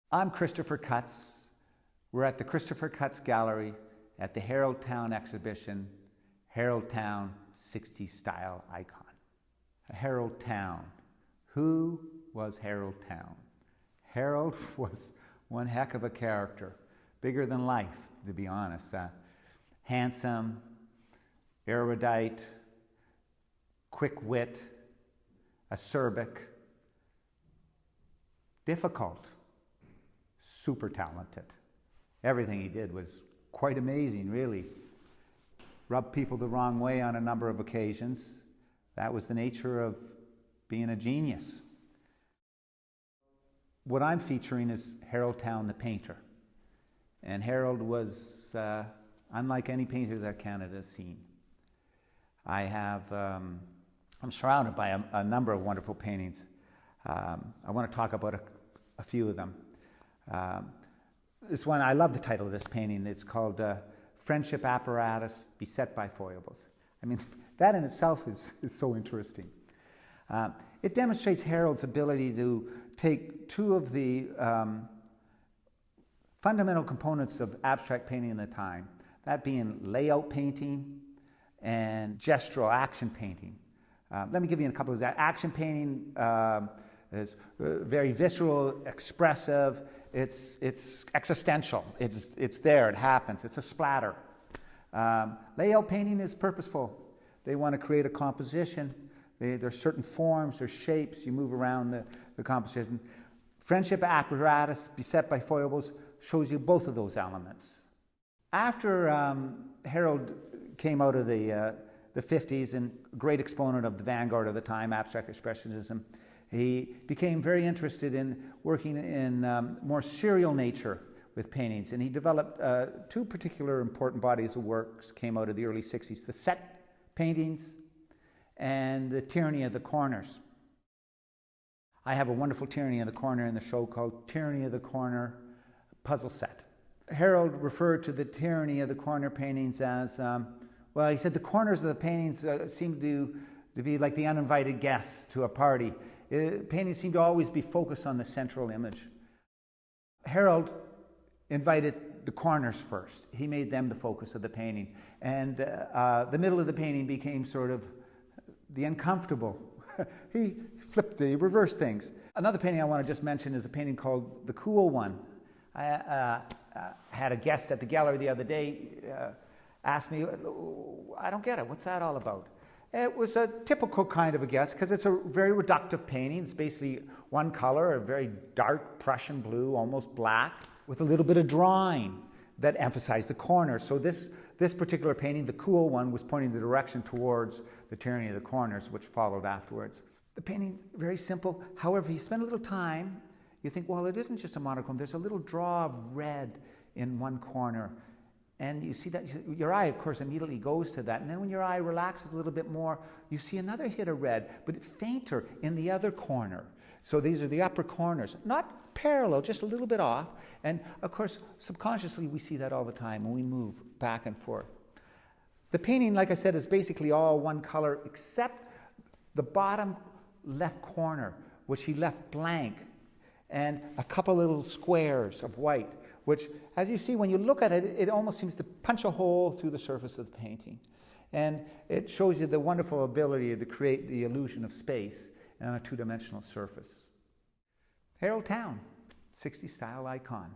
I'm Christopher Cutts. We're at the Christopher Cutts Gallery at the Haroldtown exhibition, Haroldtown 60s Style Icon. Haroldtown. Who was Haroldtown? Harold was one heck of a character, bigger than life, to be honest. Handsome, erudite, quick wit, acerbic, difficult, super talented. Everything he did was quite amazing, really. Rubbed people the wrong way on a number of occasions. That was the nature of being a genius. What I'm featuring is Haroldtown the painter. And Harold was unlike any painter that Canada has seen. I'm surrounded by a number of wonderful paintings. I want to talk about a few of them. This one, I love the title of this painting. It's called Friendship Apparatus Beset by Foibles. I mean, that in itself is so interesting. It demonstrates Harold's ability to take two of the fundamental components of abstract painting in the time, that being layout painting and gestural action painting. Let me give you a couple of examples. Action painting is very visceral, expressive, it's existential, it's there, it happens, it's a splatter. Layout painting is purposeful. They want to create a composition. There's certain forms, there's shapes, you move around the composition. Friendship apparatus beset by foibles shows you both of those elements. After Harold came out of the 50s and great exponent of the vanguard of the time, abstract expressionism, he became very interested in working in more serial nature with paintings, and he developed two particular important bodies of works came out of the early 60s, the set paintings and the Tyranny of the Corners. I have a wonderful Tyranny of the Corner in the show called Tyranny of the Corner Puzzle Set. Harold referred to the Tyranny of the Corner paintings as, well, he said the corners of the paintings seemed to be like the uninvited guests to a party. Paintings seemed to always be focused on the central image. Harold invited the corners first. He made them the focus of the painting. And the middle of the painting became sort of the uncomfortable. He reversed things. Another painting I want to just mention is a painting called The Cool One. I had a guest at the gallery the other day ask me, I don't get it, what's that all about? It was a typical kind of a guess because it's a very reductive painting. It's basically one color, a very dark Prussian blue, almost black, with a little bit of drawing that emphasized the corners. So this particular painting, The Cool One, was pointing the direction towards the Tyranny of the Corners, which followed afterwards. The painting, very simple. However, you spend a little time, you think, well, it isn't just a monochrome. There's a little draw of red in one corner. And you see that, your eye, of course, immediately goes to that. And then when your eye relaxes a little bit more, you see another hit of red, but fainter in the other corner. So these are the upper corners, not parallel, just a little bit off. And of course, subconsciously, we see that all the time when we move back and forth. The painting, like I said, is basically all one color, except the bottom left corner, which he left blank, and a couple little squares of white, which, as you see, when you look at it, it almost seems to punch a hole through the surface of the painting. And it shows you the wonderful ability to create the illusion of space on a two-dimensional surface. Haroldtown, 60s style icon.